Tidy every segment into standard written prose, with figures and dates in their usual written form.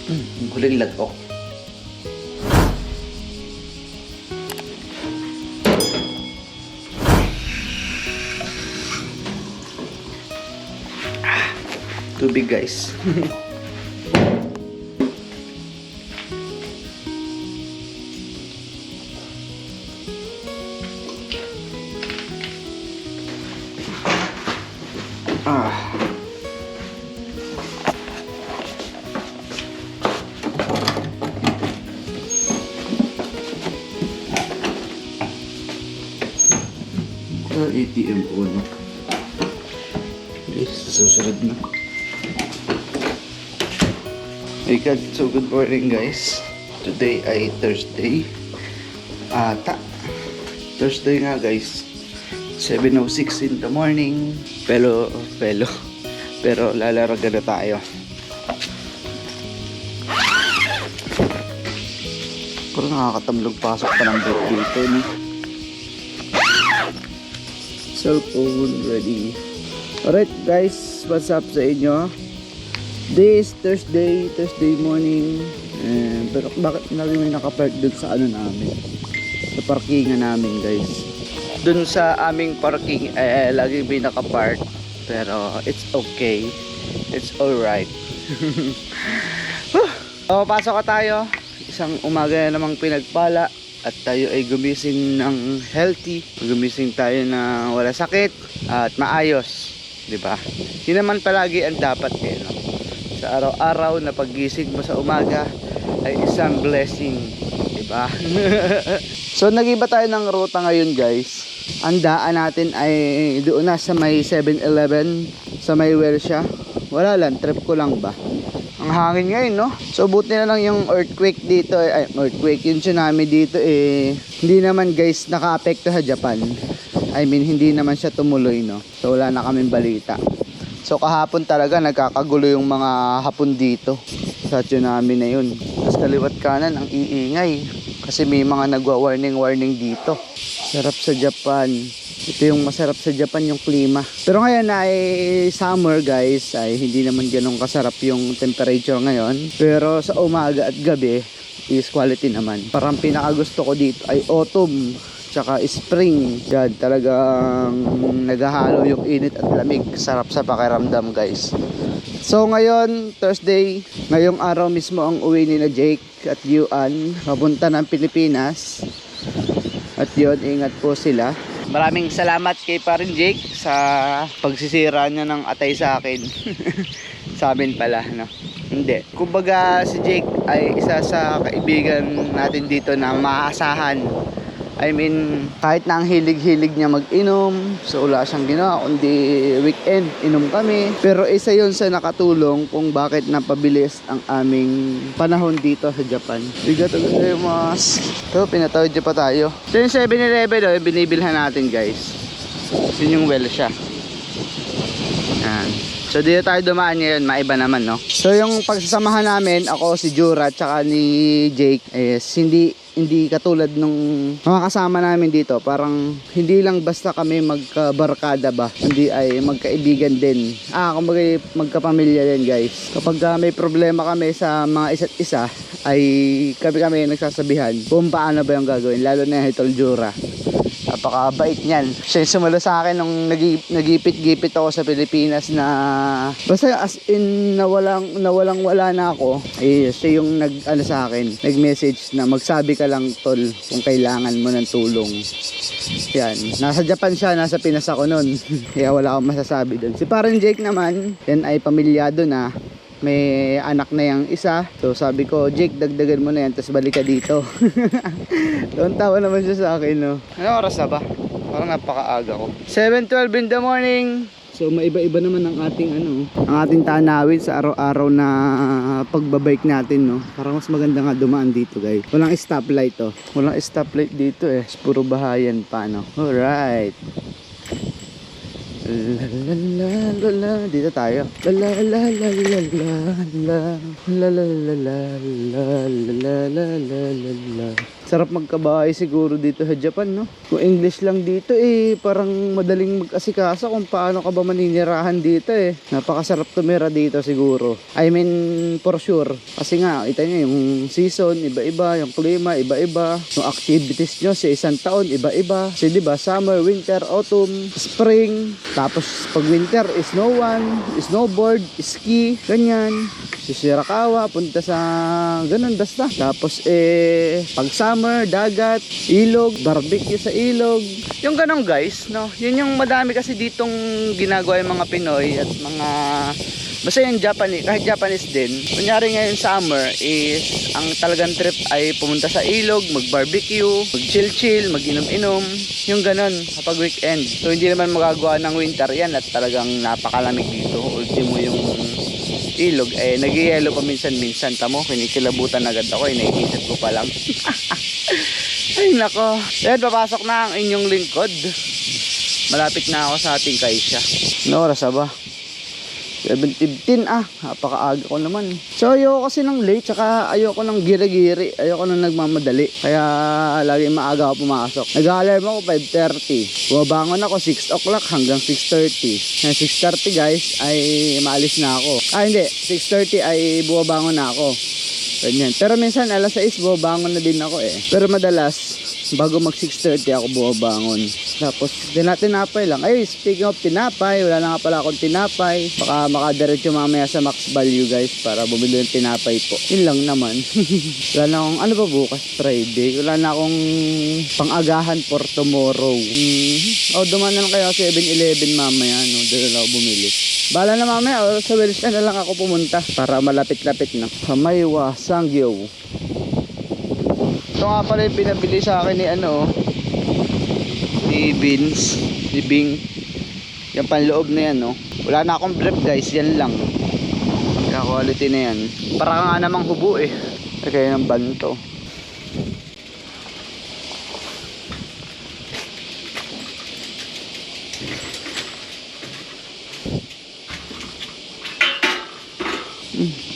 Ang huling lagok. Tubig guys. ATM po, no? Okay, susunod na. Hey God, so good morning guys. Today ay Thursday. Thursday nga guys. 7:06 in the morning. Pero lalaraga na tayo. Pero nakakatamlog pasok pa ng break dito, no? Cellphone ready. Alright guys, what's up sa inyo? This Thursday morning. Pero bakit lagi may nakapark dun sa ano namin? Sa parkingan namin guys. Dun sa aming parking lagi may nakapark. Pero it's okay. It's alright. So pasok ka tayo. Isang umaga na namang pinagpala. At tayo ay gumising ng healthy. Gumising tayo na wala sakit at maayos, 'di ba? Yun naman palagi ang dapat no? Sa araw-araw na paggising mo sa umaga ay isang blessing, 'di ba? So nag-iba tayo ng ruta ngayon, guys. Ang daan natin ay doon na sa may 7-Eleven, sa may Welsha. Wala lang, trip ko lang ba. Ang hangin ngayon, no? So buti na lang yung earthquake dito, yung tsunami dito hindi naman guys naka-apekto sa Japan. I mean, hindi naman siya tumuloy, no? So wala na kaming balita. So kahapon talaga nagkakagulo yung mga hapon dito sa tsunami na yun. Tapos kaliwat kanan ang iingay kasi may mga nagwa-warning dito. Sarap sa Japan. Ito yung masarap sa Japan, yung klima. Pero ngayon ay summer guys, ay hindi naman ganun kasarap yung temperature ngayon. Pero sa umaga at gabi is quality naman. Parang pinakagusto ko dito ay autumn tsaka spring. Yan, talagang naghahalo yung init at lamig. Sarap sa pakiramdam guys. So ngayon, Thursday, ngayong araw mismo ang uwi ni na Jake at Yuan papunta ng Pilipinas. At yun, ingat po sila. Maraming salamat kay Parin Jake sa pagsisira niya ng atay sa akin. Sa amin pala, no? Hindi. Kumbaga si Jake ay isa sa kaibigan natin dito na maaasahan. I mean, kahit na ang hilig-hilig niya mag-inom, so wala siyang ginawa, kundi weekend, inom kami. Pero isa yon sa nakatulong kung bakit napabilis ang aming panahon dito sa Japan. Arigatou gozaimasu. So, pinatawid niya pa tayo. So, yung 7-Eleven, yung binibilhan natin, guys. Yun yung Welsha. Yan. So, dito tayo dumaan ngayon, maiba naman, no? So, yung pagsasamahan namin, ako, si Jura, tsaka ni Jake, is hindi katulad nung mga kasama namin dito. Parang hindi lang basta kami magkabarkada ba, hindi ay magkaibigan din. Kumbaga magkapamilya din guys. Kapag may problema kami sa mga isa't isa, ay kami nagsasabihan kung paano ba yung gagawin. Lalo na yung Hitol Jura, napakabait niyan. Siya yung sumalo sa akin nung nagipit-gipit ako sa Pilipinas na basta as in nawalang-wala na ako. Siya yung sa akin, nag-message na magsabi ka lang tol kung kailangan mo ng tulong. Yan. Nasa Japan siya, nasa Pinas ako nun. Kaya wala akong masasabi doon. Si parang Jake naman, yan ay pamilyado na. May anak na yung isa. So sabi ko, Jake, dagdagan mo na yan, tapos balik ka dito. Doon tawa naman siya sa akin, no? Ano oras na ba? Parang napakaaga ko. 7:12 in the morning. So maiba-iba naman ang ating tanawin sa araw-araw na pagbabike natin, no? Parang mas maganda nga dumaan dito, guys. Walang stoplight, oh. Walang stoplight dito, eh. Puro bahayan pa, no? Alright. La la la la la. Dito tayo. La la la la la la la. La la la la la la la la la la. Sarap magkabahay siguro dito sa Japan, no? Kung English lang dito parang madaling mag-asikasa kung paano ka ba maninirahan dito Napakasarap tumira dito siguro. I mean, for sure. Kasi nga, ito nyo, yung season, iba-iba, yung klima, iba-iba. Yung activities nyo sa isang taon, iba-iba. Kasi diba, summer, winter, autumn, spring. Tapos pag winter, snowman, snowboard, ski, ganyan. Sisirakawa, punta sa ganun basta. Tapos pag summer, dagat, ilog, barbecue sa ilog. Yung ganun guys, no? Yun yung madami kasi ditong ginagawa yung mga Pinoy at mga basta yung Japanese, kahit Japanese din. Kunyari ngayon summer is ang talagang trip ay pumunta sa ilog, mag-barbecue, mag-chill-chill, mag-inom-inom. Yung ganun kapag weekend. So hindi naman magagawa ng winter yan at talagang napakalamig dito. Ultimo yung ilog nag-yelo pa minsan-minsan. Tamo, kinikilabutan agad ako naiisip ko pa lang. Ay nako. Ayan, papasok na ang inyong lingkod. Malapit na ako sa ating kaisya. Ano oras ba? 7:15 napakaaga ko naman. So ayoko kasi ng late, tsaka ayoko ng giri-giri, ayoko ng nagmamadali. Kaya lagi maaga ako pumasok. Nag-alarm ako 5:30. Bumabangon ako 6 o'clock hanggang 6:30. 6:30 guys ay maalis na ako. Hindi, 6:30 ay bumabangon na ako. Ganyan. Pero minsan alas 6 bumabangon na din ako Pero madalas bago mag 6:30 ako bumabangon. Tapos tinapay lang. Ay, speaking of tinapay, wala na nga pala akong tinapay. Baka makadiretso mamaya sa Max Value guys para bumili ng tinapay po. Yun lang naman. Wala na akong, ano ba bukas? Friday. Wala na akong pang-agahan for tomorrow. Dumaan na lang kayo 7-Eleven mamaya, no? Doon na ako bumili. Bala na mamaya, sa Wells na lang ako pumunta para malapit-lapit na. Hamaywa, Sangyo. Ito nga pala yung pinabili sa akin ni Vince, ni Bing. Yung panloob na yan, no? Wala na akong brief guys, yan lang. Kaya quality na yan. Para nga namang hubo kaya ng banto.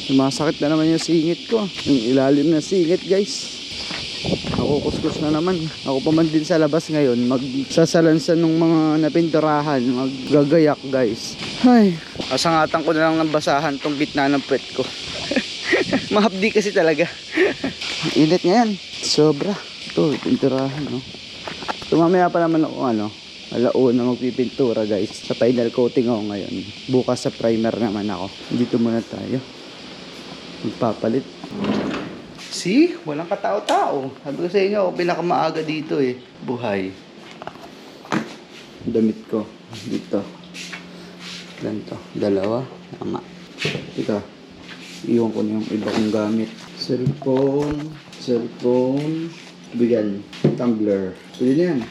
Sumasakit na naman yung singit ko. Yung ilalim na singit guys. Nakukuskus na naman. Ako pa man din sa labas ngayon, magsasalansan ng mga napinturahan, maggagayak guys. Ay, asangatan ko na lang ng basahan tong gitna ng puwet ko. Mahapdi kasi talaga. Init ngayon, sobra. Ito, pinturahan, no? Tumamaya pa naman ako, alauna magpipintura guys. Sa final coating ako ngayon. Bukas sa primer naman ako. Dito muna tayo. Magpapalit. See? Walang katao-tao. Sabi ko sa inyo, ako pinakamaaga dito Buhay. Damit ko. Dito. Ganito. Dalawa. Tama. Ito. Iwan ko na yung iba kong gamit. Cellphone. Bigyan. Tumbler. Pwede na yan.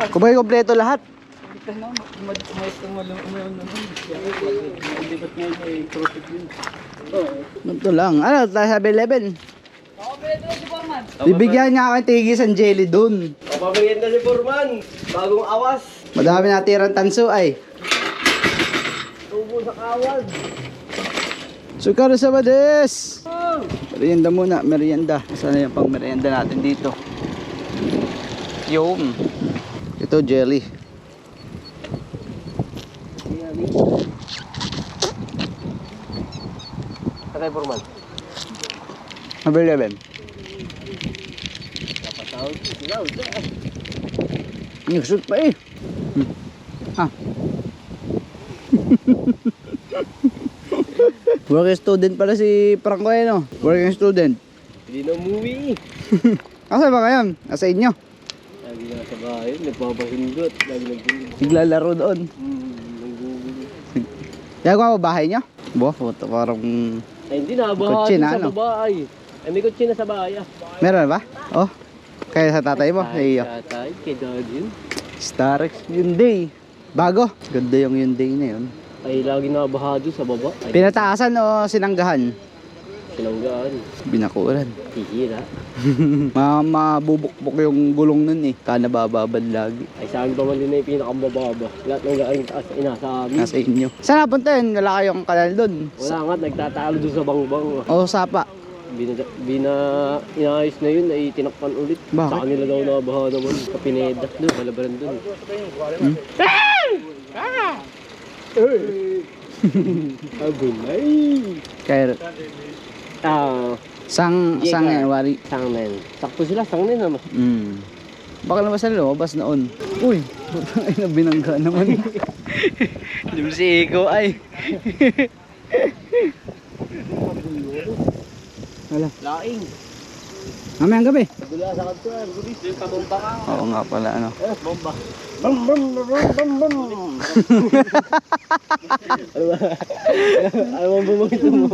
Kumay kompleto lahat. Ito lang. Ano? Tayo sa 7-Eleven. Bibigyan niya ako ng tigis ang jelly dun. Pabigyan na si Foreman. Bagong awas. Madami natirang tanso ay. Tubo sa kawad. Sukar sa bades. Merienda muna. Merienda. Sana yung pang merienda natin dito. Yung. Ito jelly. Sakay Foreman. 7-Eleven. Kapatawag. Sigaw. Nagsuot pa Working student pala si Franco no? Working student. Hindi na umuwi. Asa ba kayo? Nasa inyo? Lagi na sa bahay. Nagpapahindot. Lagi nagpapahindot. Naglalaro doon. Nagbubulo. Gagawa ba bahay niyo? Photo parang Ay, hindi na. Bahay Kutsina, sa ano? babae. Ay, may kutsina sa bahay. meron ba? Oh. Kaya sa tatay mo? Sa iyo. Tatay. Kay dad yun. Starex Hyundai. Bago. Ganda yung Hyundai na yun. Ay, lagi na bahado sa baba. Ay, Pinataasan o sinanggahan? Sinanggaan. Binakuran. Hihira. Mabubukbok yung gulong nun eh. Kana bababad lagi. Ay sa amin pa man din na yung pinakamababa. Lahat ng galing taas ay nasa amin. Nasa inyo. Saan napunta yun? Wala kayong kanal dun? Wala nga, nagtatalo doon sa bangbang. O sapa? Inaayos na yun ay tinakpan ulit. Bakit? Sa kanila daw nabaha naman. Kapineda doon, balabaran doon. Abulay. Kaya sang Yeah, wari. Sangnen. Sakto sila, sangnen naman. Baka naman sa lumabas noon. Uy, ay nabinangga naman. Di mo si Iko ay. Wala. Laing. Mamayang gabi. Gula sa kantuan. Gulis. Yung pabomba ka. Oo nga pala ano. Bomba. Bam bam bam bam bam. Ano ba bumagito mo?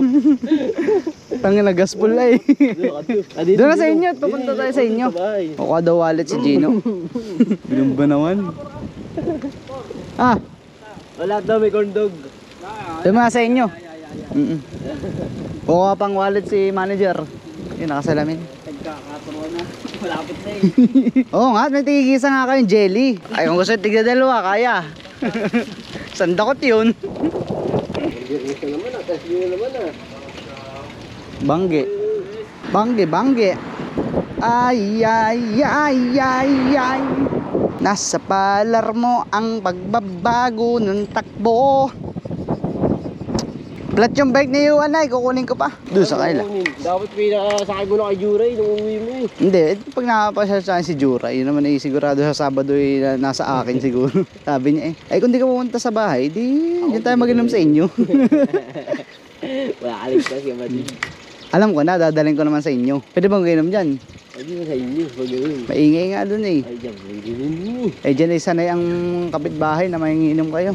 Tangin na gaspol ay. Doon na sa inyo, pupunta tayo sa inyo. O daw wallet si Gino. Bilang ba naman? Ah, Wala daw may corn dog. doon na sa inyo. Kuha pang wallet si manager. Yun, nakasalamin. Nagkakaturuan na. Malapit na eh. Oo nga, may tigigisa nga kayong jelly. Ay, kung gusto tigda dalawa, kaya. Sandakot yun. Gusto naman ah. Tapos yun naman ah. Bangge. Bangge. Ay, ay, ay, ay, ay. Nasa palar mo ang pagbabago ng takbo. Plat yung bike ni Yuan ay, kukunin ko pa. Doon sa kanila. Dapat pinakasakay mo na kay Juray nung uwi mo eh. Hindi, pag nakapasya sa akin si Jura, yun naman ay sigurado sa Sabado ay nasa akin siguro. Sabi niya eh, ay kung di ka pumunta sa bahay, di tayo mag-inom sa inyo. Wala kaligtas ka ba din? Alam ko na, dadaling ko naman sa inyo. Pwede bang mag-inom dyan? Pwede mo sa inyo. Pag gano'n. Maingay nga dun eh. Ay, dyan. Pwede mo. Eh dyan ay sanay ang kapitbahay na manginginom kayo.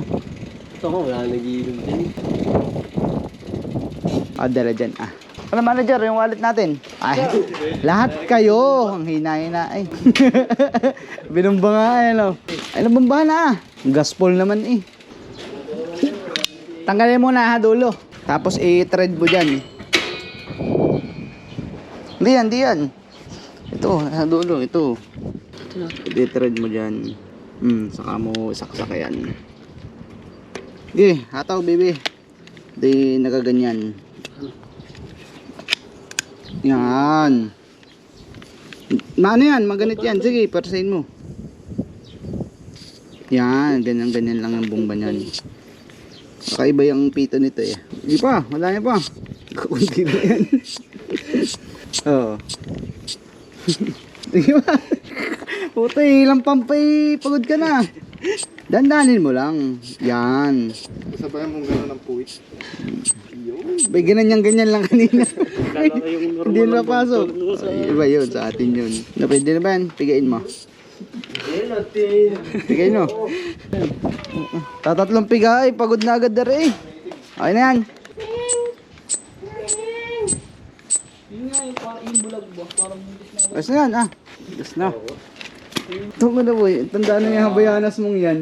Ito ko, wala nagiinom dyan eh. Dala dyan Ano manager, yung wallet natin? Ay, lahat kayo. Ang hina-hina ay. Binumba nga ay ano. Ay, nabumba na Gaspol naman eh. Tanggalin mo na ha, dulo. Tapos i-thread mo dyan. Di yan. Ito, sa dulo, ito. I-thread mo dyan. Saka mo saksak yan. Di, hataw baby. Di, nakaganyan. Yan. Ano yan? Maganit yan. Sige, persain mo. Yan. Ganyan lang yung bomba niyan. Kakaiba yung pito nito eh. Hindi pa. Wala niya pa. Kakunti na yan. Oo. Sige ba? Puta ilang pampay. Pagod ka na. Dandanin mo lang. Yan. Sabayan mong gano'n ng puwit. Bay, ganyan lang kanina. Lalo na yung normal Hindi na ng pasok. bangkok sa... Iba yun, sa atin yun. Na pwede na ba yan? Pigain mo. Yan natin. Pigain mo. Tatatlong piga ay pagod na agad na rin. Okay na yan. Ayos na yan Ayos na. Ito mo na boy. Tandaan na yung habayanas mong yan.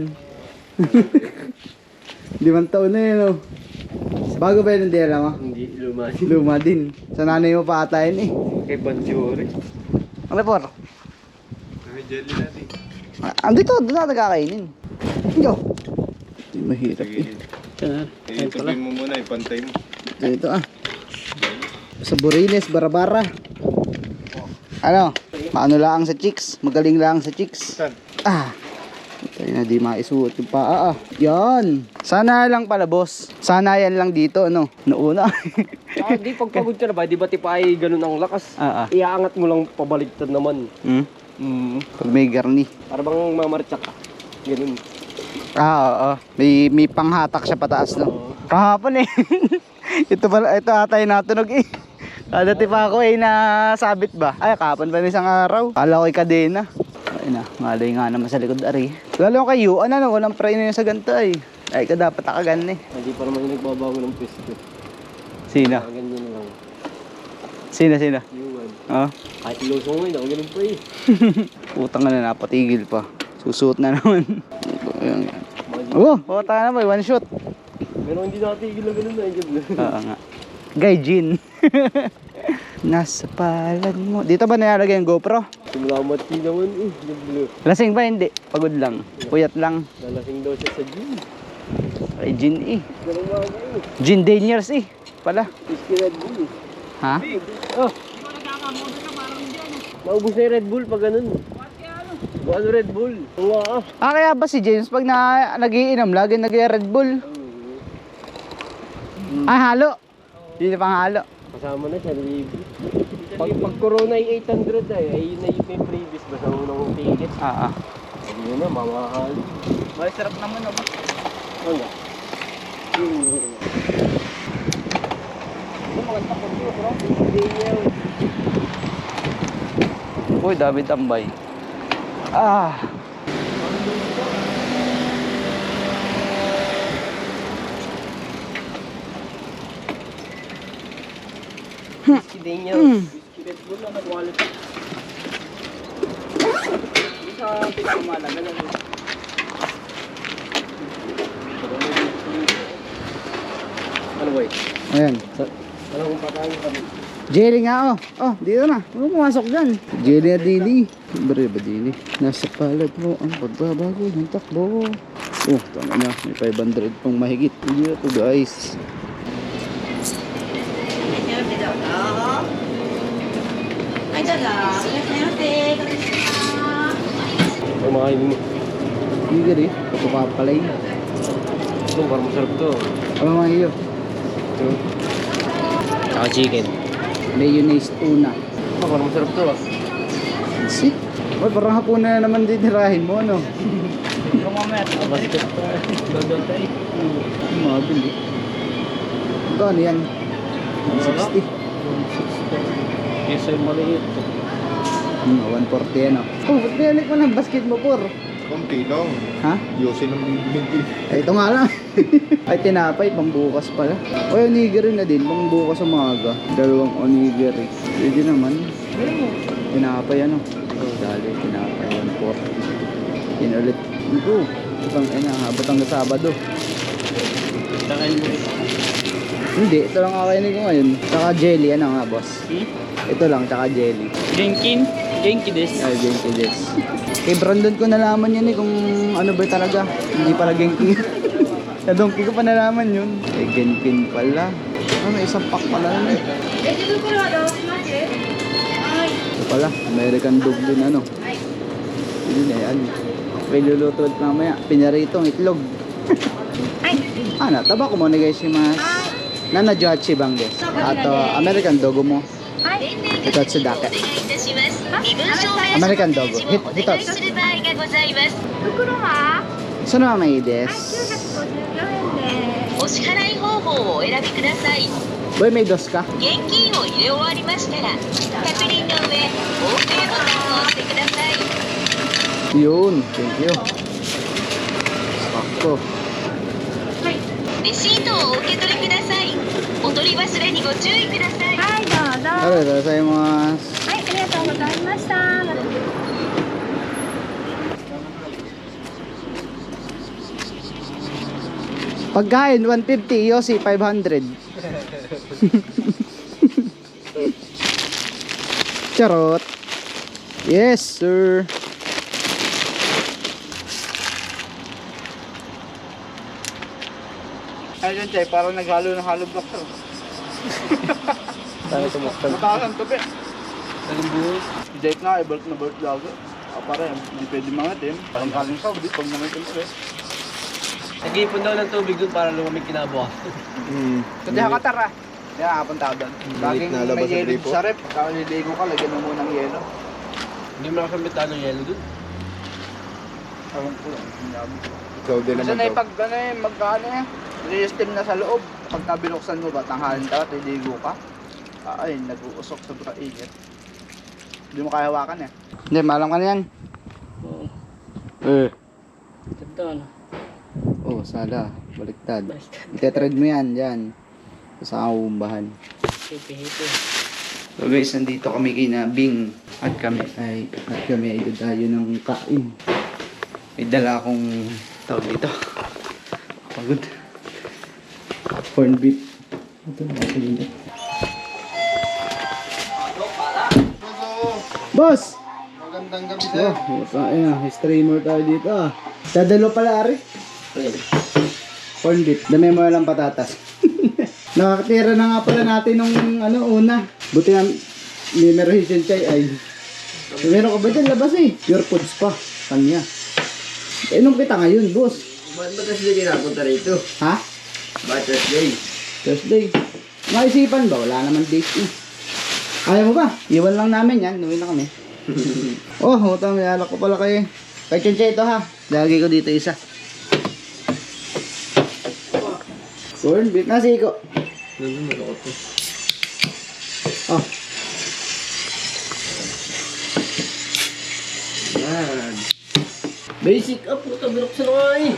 5 taon na yan Bago ba yun hindi alam mo? Hindi, luma. Luma din. Sa nanay mo pa ata yun eh. Kay Banjuri. Ang repor. May jelly natin. Andito, doon na nagkakainin. Yo. Hindi mahirap eh. Ituloy mo muna, ipantay mo. Dito Sa Buriles, Barabara. Ano? Maano lang sa chicks. Magaling lang sa chicks. Saan? Ito na di maisuot yung paa Yan. Sana lang pala boss. Sana yan lang dito ano. Nauna. Tsaka di pagpagod ka na ba, di ba tipa ay ganun ang lakas? Iaangat mo lang pabaliktad naman. Pag may garni. Para bang mamartsak ka. Ganun. Oo. May panghatak siya pataas no. Kahapon eh. ito ata yung natunog eh. Dati pa ako eh nasabit ba? Ay kahapon pa isang araw. Kala ko'y kadena. Ay na, malay nga naman sa likod ari. Lalo kay Yuan walang pray na yun sa ganito ay. Ay ka dapat akagan eh. Hindi pa naman yung nagbabago ng pwesto. Sino? Ganyan na lang. Sino? Yuan. Kahit ilusong mo yun, ako ganun pa eh. Utang na napatigil pa. Susuot na naman. Oh, tayo na ba? One shot. Pero hindi natigil na ganun na. Oo nga. Gaijin. Nasa palad mo. Dito ba nilalagay yung GoPro? Sumulamat din naman eh. Naglo. Lasing ba? Hindi. Pagod lang. Puyat lang. Lalasing daw siya sa gym. Ay, Jin eh. Ganun mga eh. Jin Daniels eh. Pala. Whiskey Red Bull. Ha? Oh. Maubos na yung Red Bull pag ganun. Buwan Red Bull. Oo. Kaya ba si James pag nagiinom lagi nag-Red Bull? Halo. Hindi pang halo. Kasama na siya, libre. Pag corona ay 800 ay na yung may previous ba sa unang ticket? Hindi na, mamahal. May sarap naman ako. Ano nga? Ano maganda po dito, bro? Hindi niya. Uy, dami tambay. Whiskey Daniels. Whiskey Red Bull na quality. Hindi sa pinakamalaga lang. Ano ba eh? Ayan. Ano kung patayin kami? Jelly nga oh. Oh, dito na. Huwag pumasok dyan. Jelly na dili. Bari ba dili? Nasa palad mo ang pagbabago ng takbo. Oh, tama na. May 500 pang mahigit. Hindi na to guys. Ay, makainin mo. Hindi gari. Pagpapalay. Ito, parang masarap to. Ano mga iyo? Ito. Saka chicken. Mayonnaise tuna. Ito, parang masarap to. Sit. Uy, parang hapon na naman ditirahin mo, ano? Basket to. Doon tayo. Mabili. Ito, ano yan? 160. Yes, ay maliit. 140 ano. Oh, ba't pinalik mo ng basket mo, por? Konti lang. Ha? Yosin ang bibili. Ay, ito nga lang. Ay, tinapay, pambukas pala. O, onigiri na din, pambukas sa umaga. 2 onigiri. Pwede naman. Tinapay, ano? Dali, tinapay, 140. Yun ulit. Ito. Itang, abot hanggang Sabado. Takain mo rin. Hindi, ito lang kakainin ko ngayon. Tsaka jelly, ano nga, boss? Ito lang, tsaka jelly. Genkin? Genki des. Ay, Genki des. Kay Brandon ko nalaman yan eh kung ano ba talaga. Hindi pala Genki. Sa Donkey ko pa nalaman yun. Eh, Genkin pala. May isang pack pala nun eh. Ito pala, American dog din ano. Yun eh, ano. May luluto ulit mamaya. Pinaritong itlog. Taba ko muna guys yung mas. Nana Johachi bang des. Ato, American dogo mo. Ito sa dake. American dogo. Hito. 袋は So na may des. お支払い方法をお選びください。 Boy, may dos ka? 現金を入れ終わりましたら、確認の上、OK ボタンを押してください。 Yun. Thank you. Sakto. レシートをお受け取りください。お取り忘れにご注意ください。はい、どうぞ。 Arigatou gozaimasu. はい、ありがとうございました。 Pagkain, 150. Yossi, 500. Charot. Yes, sir. Ayun, Chay, parang naghalo ng hollow block to. Sana tumaktan. Mataas ang tubi. Saling buhos. Jake nga, i-bulk na bulk lagi. Para yan, hindi pwede mangatim. Parang kaling Saudi, pag nangitim ulit. Nag-iipon daw ng tubig doon para lumamig kinabukas. Kasi hakatara. Kaya nakapunta ako doon. Laging nalabas may sa yelo gripo? sa rep. Tapos niligo ka, lagyan mo munang yelo. Hindi mo nakasambitan ng yelo doon. Ewan ko lang, sinabi ko. Saudi Kasi naman na daw. pag ano eh, magkano eh. Re-steam na sa loob. Pagka binuksan mo ba, tanghalin ka, niligo ka. Ay, nag-uusok sa init. Hindi mo kaya hawakan eh. Hindi, malam ka na yan. Oo. Ganda ano? Oh, sala. Baliktad. Ite-thread mo yan, dyan. Sa kaumbahan. Hipi-hipi. So guys, nandito kami kina Bing. At kami ay dadayo ng kain. May dala akong tawag dito. Pagod. Corn beef. Ito na, So, Boss! magandang gabi sir. Ayun, streamer tayo dito ah. Dadalo pala, Ari. Corn beef. Dami mo lang patatas. Nakakatira na nga pala natin nung una. Buti nga, may meron si Chay ay. Meron ka ba dyan labas eh? Pure foods pa. Kanya. Inom kita ngayon, boss. Ba't ba kasi hindi napunta rito? Ha? Ba't Thursday? Thursday. Maisipan ba? Wala naman date eh. Ayaw mo ba? Iwan lang namin yan. Nuwi na kami. Oh, utang. May alak ko pala kayo. Kay Chay ito ha. Lagi ko dito isa. Corn beef. Nasi ko. Oh. Yan. Basic up, puta, binuksan ko nga eh.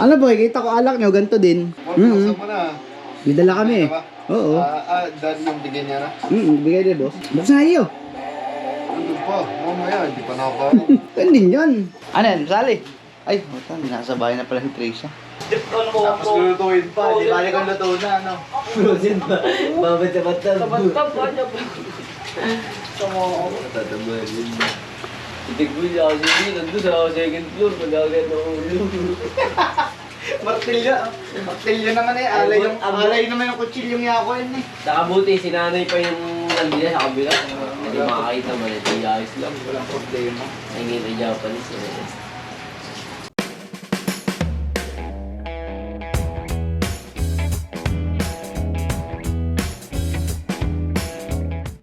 Ano boy, kita ko alak nyo, ganito din. Binuksan mo na. May dala kami eh. Oo. Dad yung bigyan niya na. Bigay din boss. Buksan na iyo. Ano pa? Mamaya, hindi pa nakakain. Ganun yun. Ano yan, sali? Ay, utang, nasa bahay na pala si Tricia. Tapos lulutuin pa. Di bali kong luto na, ano? Frozen ba? Babad sa batag. Tabantap ba niya? Tatabalin. Itigbo niya kasi yun. Nandun sa second floor. Magagat na ulo. Martilyo. Martilyo naman eh. Alay naman yung kutsilyong yako yun eh. Nakabuti, sinanay pa yung nandila sa kabila. Hindi makakita man ito. Ayos lang. Walang problema. Ay, ngita Japanese.